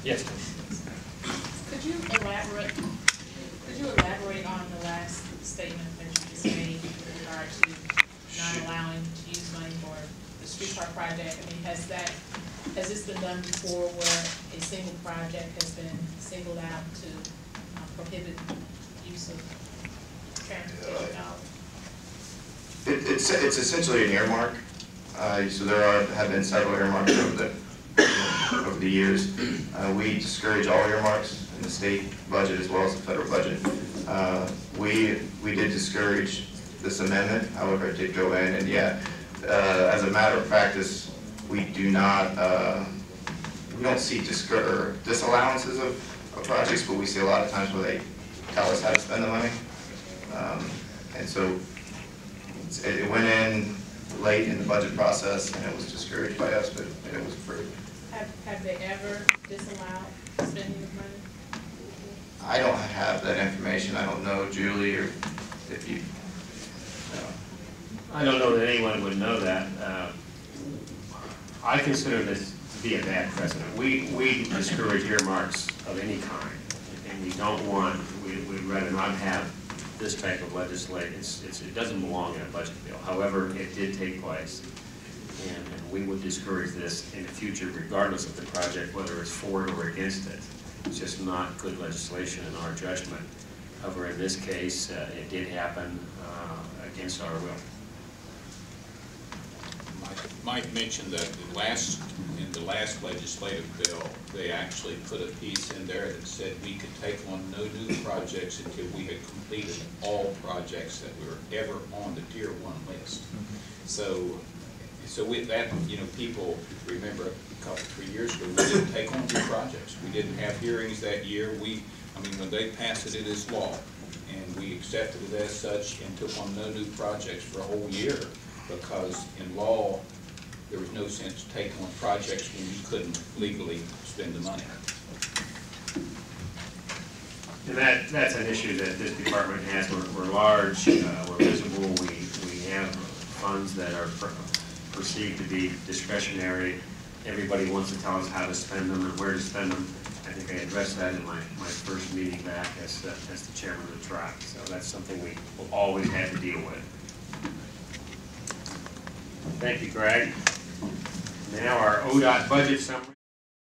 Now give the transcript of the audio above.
Yes. Could you elaborate on the last statement that you just made with regard to not allowing to use money for the streetcar project? I mean, has this been done before where a single project has been singled out to prohibit use of transportation dollars? It's essentially an earmark. So there have been several earmarks over the years. We discourage all earmarks in the state budget as well as the federal budget. We did discourage this amendment, however, it did go in, and as a matter of practice, we do not we don't see disallowances of projects, but we see a lot of times where they tell us how to spend the money, and so it went in late in the budget process, and it was discouraged by us, but it was approved. Have they ever disallowed spending of money? I don't have that information. I don't know, Julie, or if you know. I don't know that anyone would know that. I consider this to be a bad precedent. We discourage earmarks of any kind, and we don't want. We'd rather not have this type of legislation. It doesn't belong in a budget bill. However, it did take place, and we would discourage this in the future, regardless of the project, whether it's for it or against it. It's just not good legislation in our judgment. However, in this case, it did happen against our will. Mike mentioned that in the last legislative bill, they actually put a piece in there that said we could take on no new projects until we had completed all projects that were ever on the Tier 1 list. So with that, people remember a couple, 3 years ago, we didn't take on new projects. We didn't have hearings that year. When they passed it as law, and we accepted it as such and took on no new projects for a whole year, because in law, there was no sense taking on projects when you couldn't legally spend the money. And that's an issue that this department has. We're large, we're visible, we have funds that are perceived to be discretionary. Everybody wants to tell us how to spend them and where to spend them. I think I addressed that in my first meeting back as the chairman of the TRAC. So that's something we will always have to deal with. Thank you, Greg. Now our ODOT budget summary.